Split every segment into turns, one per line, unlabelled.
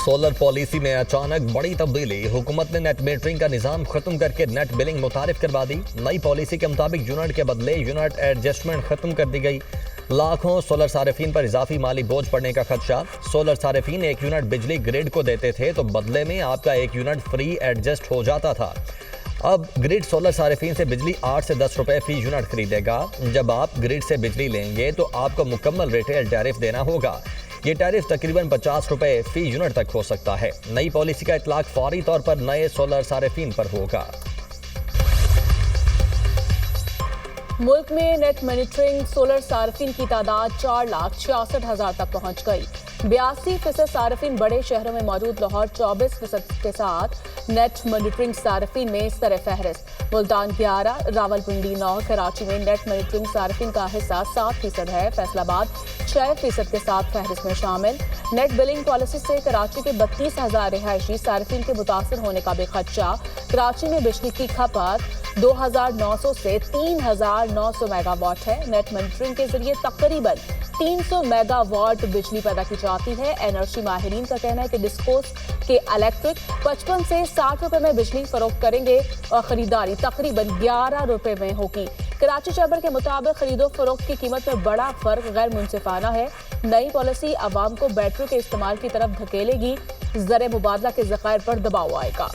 Solar policy में अचानक बड़ी तब्दीली। हुकूमत ने नेट मीटरिंग का निजाम खत्म करके नेट बिलिंग मुतारिफ करवा दी। नई पॉलिसी के मुताबिक यूनिट के बदले यूनिट एडजस्टमेंट खत्म कर दी गई। लाखों सोलर सारिफीन पर इजाफी माली बोझ पड़ने का खदशा। सोलर सारिफीन एक यूनिट बिजली ग्रिड को देते थे तो बदले में आपका एक यूनिट फ्री एडजस्ट हो जाता था। अब ग्रिड सोलर सारिफीन से बिजली 8 से 10 रुपए फी यूनिट खरीदेगा। जब आप ग्रिड से बिजली लेंगे तो आपको मुकम्मल रिटेल टैरिफ देना होगा। ये टैरिफ तकरीबन 50 रुपए फी यूनिट तक हो सकता है। नई पॉलिसी का इतलाक फौरी तौर पर नए सोलर सारिफीन पर होगा।
मुल्क में नेट मॉनिटरिंग सोलर सार्फिन की तादाद 4,66,000 तक पहुंच गई। 82% सार्फिन बड़े शहरों में मौजूद लाहौर 24% के साथ नेट मॉनिटरिंग सार्फिन में सर फहरिस्त। मुल्तान 11, रावलपिंडी 9, कराची में नेट मॉनिटरिंग सार्फिन का हिस्सा 7% है। फैसलाबाद 6% के साथ फहरिस्त में शामिल। नेट बिलिंग पॉलिसी से कराची के 32,000 रिहायशी सार्फिन के मुतासर होने का भी खदशा। कराची में बिजली की खपत 2,900 से 3,900 मेगावाट है। नेट मॉनिटरिंग के जरिए तकरीबन 300 मेगावाट बिजली पैदा की जाती है। एनर्जी माहिरीन का कहना है कि डिस्कोस के इलेक्ट्रिक 55 से 60 रुपए में बिजली फरोख्त करेंगे और खरीदारी तकरीबन 11 रुपए में होगी। कराची चैम्बर के मुताबिक खरीदो फरोख्त की कीमत में बड़ा फर्क गैर मुनसिफाना है। नई पॉलिसी आवाम को बैटरी के इस्तेमाल की तरफ धकेलेगी। ज़र मुबादला के ज़खायर पर दबाव आएगा।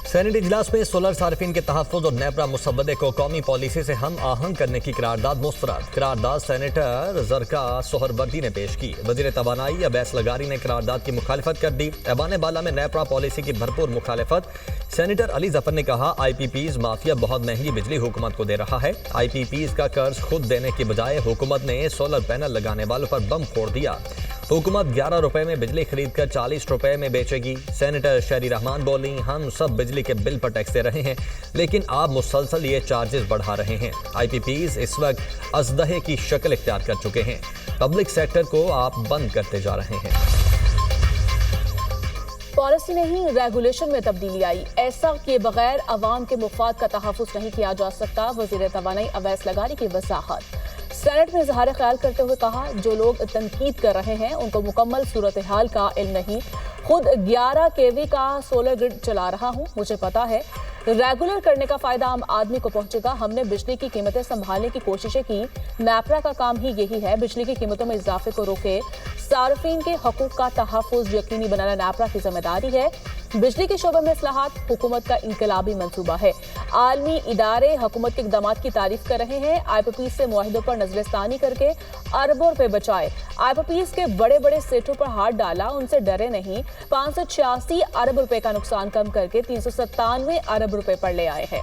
सेनेट इजलास में सोलर सार्फिन के तहफ़्फ़ुज़ और नेपरा मुसव्वदे को कौमी पॉलिसी से हम आहंग करने की करारदाद मुस्तरद। करारदाद सेनेटर जरका सोहरवर्दी ने पेश की। वज़ीर तवानाई अवैस लगारी ने करारदाद की मुखालिफत कर दी। ऐवान बाला में नेपरा पॉलिसी की भरपूर मुखालिफत। सेनेटर अली जफर ने कहा, IPPs माफिया बहुत महंगी बिजली हुकूमत को दे रहा है। IPPs का कर्ज खुद देने की बजाय हुकूमत ने सोलर पैनल लगाने वालों पर बम फोड़ दिया। हुकूमत 11 रुपए में बिजली खरीद कर 40 रुपए में बेचेगी। सेनेटर शहरी रहमान बोली, हम सब बिजली के बिल पर टैक्स दे रहे हैं लेकिन आप मुसलसल ये चार्जेस बढ़ा रहे हैं। IPPs इस वक्त अजदहे की शक्ल इख्तियार कर चुके हैं। पब्लिक सेक्टर को आप बंद करते जा रहे हैं।
पॉलिसी नहीं रेगुलेशन में तब्दीली आई। ऐसा किए बगैर अवाम के मुफाद का तहफ़्फ़ुज़ नहीं किया जा सकता। वज़ीर तवानाई अवैस लगारी की वज़ाहत। सेनेट में इज़हार ख्याल करते हुए कहा, जो लोग तनकीद कर रहे हैं उनको मुकम्मल सूरत हाल का इल्म नहीं। खुद 11 kV का सोलर ग्रिड चला रहा हूँ, मुझे पता है रेगुलर करने का फायदा आम आदमी को पहुंचेगा। हमने बिजली की कीमतें संभालने की कोशिशें की। नेपरा का काम ही यही है, बिजली की कीमतों में इजाफे को रोके। सार्फिन के हकूक का तहफ़्फ़ुज़ यकीनी बनाना नेपरा की जिम्मेदारी है। बिजली के शोबे में इस्लाहात हुकूमत का इनकलाबी मंसूबा है। आलमी इदारे हुकूमत के इक़दामात की तारीफ कर रहे हैं। IPPs से मुआहिदों पर नजरसानी करके अरबों रुपए बचाए। IPPs के बड़े बड़े सेठों पर हाथ डाला, उनसे डरे नहीं। 586 अरब रुपए का नुकसान कम करके 397 अरब रुपए पर ले आए हैं।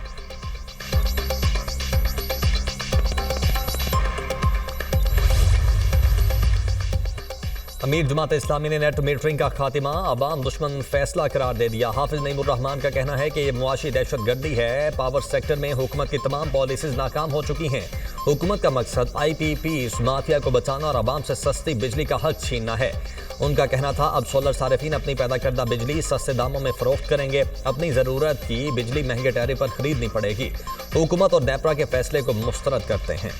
अमीर जमात इस्लामी ने नेट मीटरिंग का खातिमा अवाम दुश्मन फैसला करार दे दिया। हाफिज नईमुर रहमान का कहना है कि यह मुआशी दहशत गर्दी है। पावर सेक्टर में हुकूमत की तमाम पॉलिसीज नाकाम हो चुकी हैं। हुकूमत का मकसद IPPs माफिया को बचाना और आवाम से सस्ती बिजली का हक छीनना है। उनका कहना था, अब सोलर सारिफीन अपनी पैदा करदा बिजली सस्ते दामों में फरोख्त करेंगे। अपनी ज़रूरत की बिजली महंगे टैरिफ पर खरीदनी पड़ेगी। हुकूमत और नेपरा के फैसले को मुस्तरद करते हैं।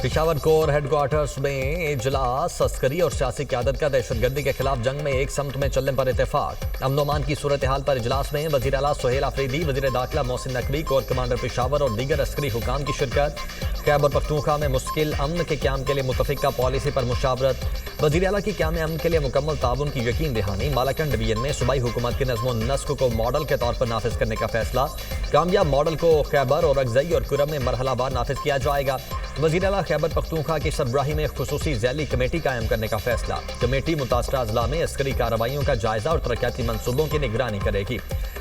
पेशावर कोर हेडक्वार्टर्स में इजलास। अस्करी और सियासी क़यादत का दहशतगर्दी के खिलाफ जंग में एक समत में चलने पर इत्तेफाक। अमन अमान की सूरत हाल पर इजलास में वज़ीर आला सुहेल आफरीदी, वज़ीर दाखिला मोहसिन नकवी, कोर कमांडर पेशावर और दीगर अस्करी हुकाम की शिरकत। खैबर पख्तूनख्वा में मुश्किल अमन के क़याम के लिए मुतफ़िका पॉलिसी पर मुशावरत। वज़ीर आला की क़याम अमन के लिए मुकम्मल ताउन की यकीन दहानी। मालाकंड डिवीजन में सूबाई हुकूमत के नज़्म व नस्क को मॉडल के तौर पर नाफिज करने का फैसला। कामयाब मॉडल को खैबर और अगजई और कुरम में मरहलावार नाफिज किया जाएगा। वज़ीर आला खैबर पख्तूनख्वा की सरबराही में खुसूसी ज़ैली कमेटी कायम करने का फैसला। कमेटी मुतासरा अजला में अस्करी कार्रवाइयों का जायजा और तरक्याती मंसूबों की निगरानी करेगी।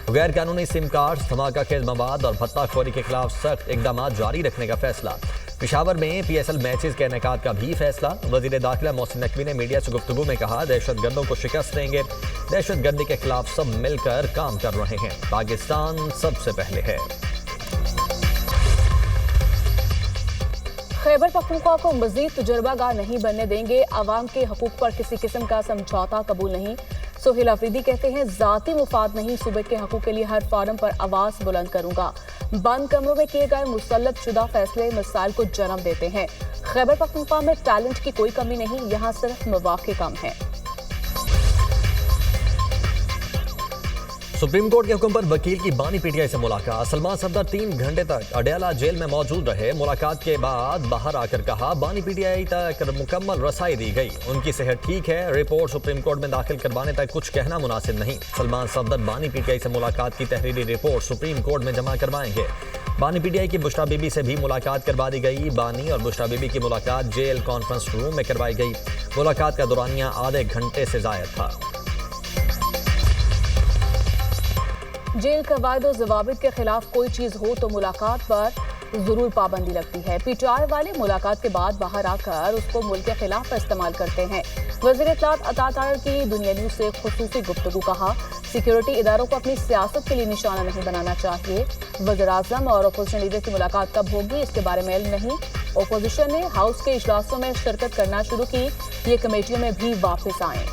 गैर कानूनी सिम कार्ड, धमाका खेज मवाद और भत्ताखोरी के खिलाफ सख्त इकदाम जारी रखने का फैसला। पेशावर में PSL मैचेस के इनेकाद का भी फैसला। वज़ीर दाखिला मोहसिन नकवी ने मीडिया से गुफ्तगू में कहा, दहशतगर्दों को शिकस्त देंगे। दहशतगर्दी के खिलाफ सब मिलकर काम कर रहे हैं। पाकिस्तान सबसे पहले है।
खैबर पख्तूनख्वा को मजीद तजुर्बागार नहीं बनने देंगे। आवाम के हकूक पर किसी किस्म का समझौता कबूल नहीं। सुहेल आफरीदी कहते हैं, ज़ाती मुफाद नहीं, सूबे के हकूक के लिए हर फॉरम पर आवाज़ बुलंद करूंगा। बंद कमरों में किए गए मुसल्लत शुदा फैसले मिसाइल को जन्म देते हैं। खैबर पख्तूनख्वा में टैलेंट की कोई कमी नहीं, यहाँ सिर्फ मौके कम है।
सुप्रीम कोर्ट के हुक्म पर वकील की बानी पीटीआई से मुलाकात। सलमान सफदर 3 घंटे तक अडयाला जेल में मौजूद रहे। मुलाकात के बाद बाहर आकर कहा बानी पीटीआई तक मुकम्मल रसाई दी गई, उनकी सेहत ठीक है। रिपोर्ट सुप्रीम कोर्ट में दाखिल करवाने तक कुछ कहना मुनासिब नहीं। सलमान सफदर बानी पीटीआई से मुलाकात की तहरीरी रिपोर्ट सुप्रीम कोर्ट में जमा करवाएंगे। बानी पीटीआई की बुशरा बीबी से भी मुलाकात करवा दी गई। बानी और बुशरा बीबी की मुलाकात जेल कॉन्फ्रेंस रूम में करवाई गई। मुलाकात का दौरानिया आधे घंटे से जायद था।
जेल कवायद और जवाबित के खिलाफ कोई चीज हो तो मुलाकात पर जरूर पाबंदी लगती है। पीटीआई वाले मुलाकात के बाद बाहर आकर उसको मुल्क के खिलाफ इस्तेमाल करते हैं। वज़ीर इत्तलात अता ताहिर की दुनिया न्यूज़ से खुसूसी गुफ्तगू। कहा सिक्योरिटी इदारों को अपनी सियासत के लिए निशाना नहीं बनाना चाहिए। वज़ीर आज़म और अपोजिशन लीडर की मुलाकात कब होगी इसके बारे में इल्म नहीं। अपोजिशन ने हाउस के इजलासों में शिरकत करना शुरू की, ये कमेटियों में भी वापस आए।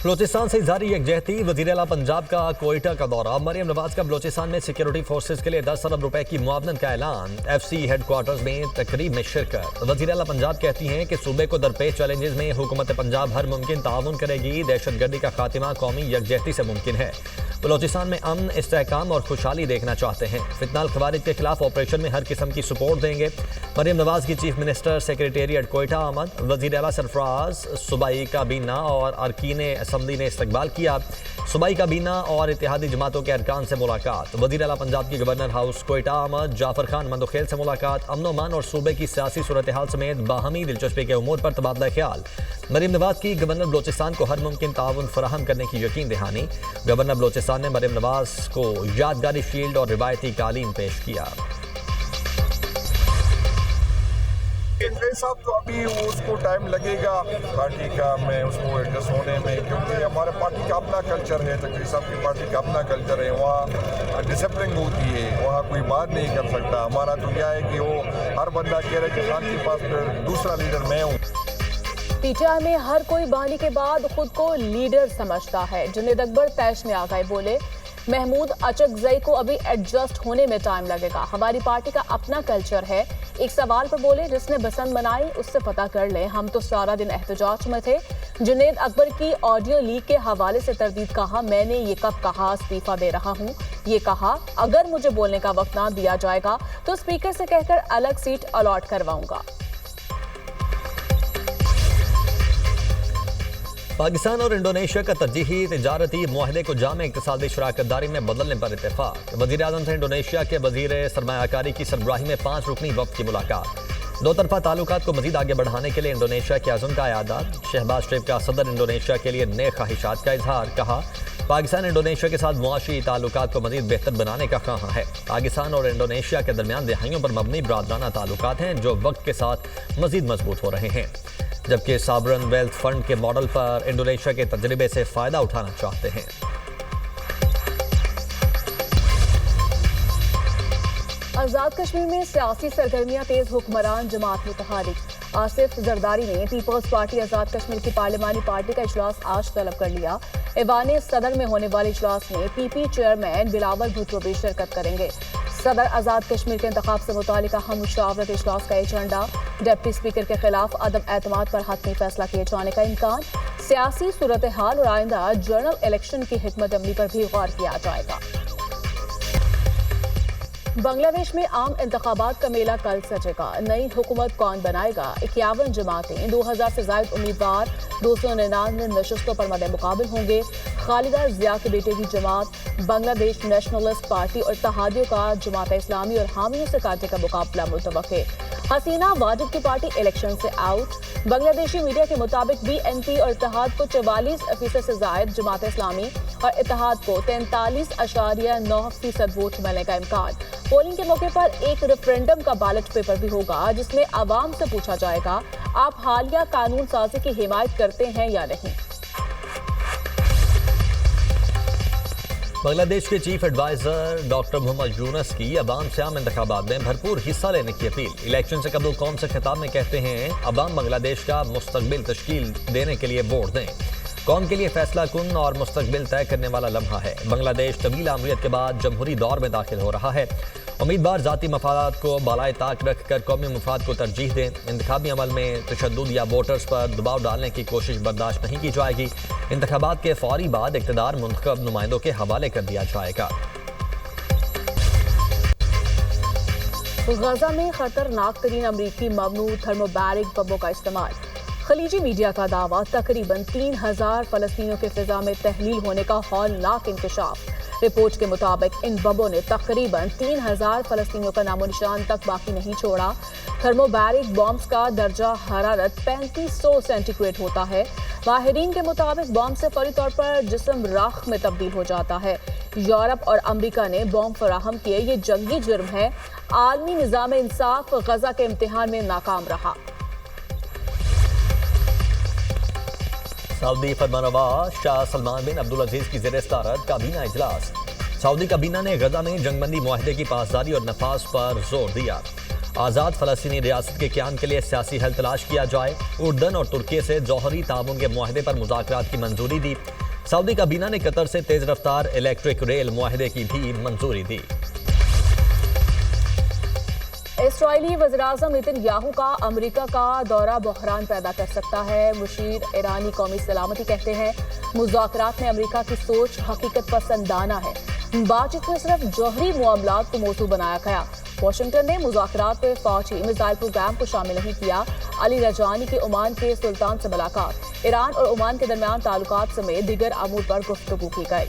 बलोचिस्तान से जारी यकजहती। वज़ीर आला पंजाब का कोयटा का दौरा। मरियम नवाज का बलोचिस्तान में सिक्योरिटी फोर्सेज के लिए 10 अरब रुपए की मुआवनत का ऐलान। FC हेडक्वार्टर्स में तकरीब में शिरकत। वज़ीर आला पंजाब कहती हैं कि सूबे को दरपेश चैलेंजेस में हुकूमत पंजाब हर मुमकिन ताउन करेगी। दहशतगर्दी का खात्मा कौमी यकजहती से मुमकिन है। बलोचिस्तान में अमन, इस्तेहकाम और खुशहाली देखना चाहते हैं। फितनाल खवारिज के खिलाफ ऑपरेशन में हर किस्म की सपोर्ट देंगे। मरियम नवाज की चीफ मिनिस्टर सेक्रेटेरिएट कोयटा आमद। वज़ीर आला सरफराज, सूबाई काबीना और अरकीन असम्बली ने इस्तकबाल किया। सूबाई काबीना और इत्तेहादी जमातों के अरकान से मुलाकात। वज़ीर आला पंजाब की गवर्नर हाउस कोयटा आमद। जाफर खान मंदोखेल से मुलाकात। अमन अमान और सूबे की सियासी सूरत हाल समेत बाहमी दिलचस्पी के उमूर पर तबादला ख्याल। मरियम नवाज की गवर्नर बलोचिस्तान को हर मुमकिन ताउन फराहम करने की यकीन दहानी। गवर्नर बलोचिस्तान ने मरियम नवाज को यादगारी शील्ड और रिवायती कालीन पेश किया।
साहब तो अभी उसको टाइम लगेगा पार्टी का में उसको एडजस्ट होने में, क्योंकि हमारे पार्टी का अपना कल्चर है। तकरीर साहब की पार्टी का अपना कल्चर है, वहाँ डिसिप्लिन होती है, वहाँ कोई बात नहीं कर सकता। हमारा तो क्या है कि वो हर बंदा कह रहे कि खान के पास फिर दूसरा लीडर मैं हूँ।
पीटीआई में हर कोई बानी के बाद खुद को लीडर समझता है। जुनेद अकबर तैश में आ गए, बोले महमूद अचकजई को अभी एडजस्ट होने में टाइम लगेगा। हमारी पार्टी का अपना कल्चर है। एक सवाल पर बोले जिसने बसंत बनाई उससे पता कर ले, हम तो सारा दिन एहतजाज में थे। जुनेद अकबर की ऑडियो लीक के हवाले से तरदीद। कहा मैंने ये कब कहा इस्तीफा दे रहा हूँ, ये कहा अगर मुझे बोलने का वक्त ना दिया जाएगा तो स्पीकर से कहकर अलग सीट अलॉट करवाऊंगा।
पाकिस्तान और इंडोनेशिया का तरजीही तिजारती मुआहदे को जाम इक़्तिसादी शराकतदारी में बदलने पर इत्तेफाक। वज़ीर आज़म से इंडोनेशिया के वज़ीर सरमायाकारी की सरबराही में 5 रुकनी वफ़द की मुलाकात। 2 तरफ़ा ताल्लुकात को मज़ीद आगे बढ़ाने के लिए इंडोनेशिया के आज़म का यादाद। शहबाज शरीफ का सदर इंडोनेशिया के लिए नए ख्वाहिशात का इजहार। कहा पाकिस्तान इंडोनेशिया के साथ मुआशी ताल्लुकात को मज़ीद बेहतर बनाने का ख्वाह है। पाकिस्तान और इंडोनेशिया के दरमियान दहाइयों पर मबनी बरादराना ताल्लुकात हैं जो वक्त के साथ मज़ीद मजबूत हो रहे हैं, जबकि सॉवरन वेल्थ फंड के मॉडल पर इंडोनेशिया के तजर्बे से फ़ायदा उठाना चाहते हैं।
आज़ाद कश्मीर में सियासी सरगर्मियां तेज। हुक्मरान जमात मुतहारिक आसिफ जरदारी ने पीपल्स पार्टी आज़ाद कश्मीर की पार्लिमानी पार्टी का इजलास आज तलब कर लिया। ऐवान सदर में होने वाले इजलास में पीपी चेयरमैन बिलावल भुट्टो भी शिरकत करेंगे। सदर आज़ाद कश्मीर के इंतखाब से मुतालिक अहम मुशावरत इजलास का एजेंडा। डिप्टी स्पीकर के खिलाफ अदम एतमाद पर हतमी फैसला किए जाने का इम्कान। सियासी सूरत हाल और आइंदा जनरल इलेक्शन की हिकमत अमली पर भी गौर किया जाएगा। बांग्लादेश में आम इंतखाबात का मेला कल सजेगा। नई हुकूमत कौन बनाएगा? 51 जमातें, 2000 से ज्यादा उम्मीदवार, 299 नशस्तों पर मदे मुकाबिल होंगे। खालिदा जिया के बेटे की जमात बांग्लादेश नेशनलिस्ट पार्टी और इत्तेहादियों का जमात इस्लामी और हामियों से कांटे का मुकाबला मुतवक्के। हसीना वाजिद की पार्टी इलेक्शन से आउट। बांग्लादेशी मीडिया के मुताबिक BNP और इत्तेहाद को 44% से जायद, जमात इस्लामी और इत्तेहाद को 43.9% वोट मिलने का इम्कान। पोलिंग के मौके पर एक रेफरेंडम का बैलेट पेपर भी होगा जिसमें आवाम से पूछा जाएगा आप हालिया कानून साजी की हिमायत करते हैं या नहीं।
बांग्लादेश के chief adviser doctor Mohammad Yunus की अवाम से आम इंतखाबात में भरपूर हिस्सा लेने की अपील। इलेक्शन से कबल कौम से खिताब में कहते हैं अवाम बांग्लादेश का मुस्तकबिल तश्कील देने के लिए वोट दें। कौम के लिए फैसला कुन और मुस्तकबिल तय करने वाला लम्हा है। बांग्लादेश तवील अमरीत के बाद जमहूरी दौर में दाखिल हो रहा है। उम्मीदवार जाती मफादात को बालाए ताक रखकर कौमी मफाद को तरजीह दें। इंतखाबी अमल में तशद्दुद या वोटर्स पर दबाव डालने की कोशिश बर्दाश्त नहीं की जाएगी। इंतखाबात के फौरी बाद इक़्तिदार मुंतखब नुमाइंदों के हवाले कर दिया जाएगा।
गजा में खतरनाक तरीन अमरीकी ममनू थर्मोबैरिक बमों का इस्तेमाल। खलीजी मीडिया का दावा, तकरीबन 3000 फलस्तीनियों के फिजा में तहलील होने का हौलनाक इंकशाफ। रिपोर्ट के मुताबिक इन बमों ने तकरीबन 3000 फलस्तीनियों का नामो निशान तक बाकी नहीं छोड़ा। थर्मोबैरिक बॉम्ब्स का दर्जा हरारत 3500 सेंटीग्रेड होता है। माहिरीन के मुताबिक बॉम्ब से फौरी तौर पर जिस्म राख में तब्दील हो जाता है। यूरोप और अमेरिका ने बॉम्ब फराहम किए, ये जंगी जुर्म है। आलमी निज़ाम इंसाफ गजा के इम्तिहान में नाकाम रहा।
सऊदी फरमानरवा शाह सलमान बिन अब्दुल अजीज की ज़ेर सदारत काबीना इजलास। सऊदी काबीना ने गजा में जंगबंदी मुआहदे की पासदारी और नफाज पर जोर दिया। आज़ाद फ़लस्तीनी रियासत के क़याम के लिए सियासी हल तलाश किया जाए। उर्दन और तुर्की से जौहरी ताउन के मुआहदे पर मुज़ाकरात की मंजूरी दी। सऊदी काबीना ने कतर से तेज़ रफ्तार इलेक्ट्रिक रेल मुआहदे की भी मंजूरी दी।
इस्राईली वज़ीर-ए-आज़म नेतन्याहू का अमेरिका का दौरा बहरान पैदा कर सकता है। मुशीर ईरानी कौमी सलामती कहते हैं मुज़ाकरात में अमेरिका की सोच हकीकत पसंदाना है। बातचीत में सिर्फ जौहरी मामलात को मौजू बनाया गया। वाशिंगटन ने मुज़ाकरात में फौजी मिसाइल प्रोग्राम को शामिल नहीं किया। अली रजानी की ओमान के सुल्तान से मुलाकात। ईरान और ओमान के दरमियान ताल्लुकात समेत दीगर अमूर पर गुफ्तगू की गई।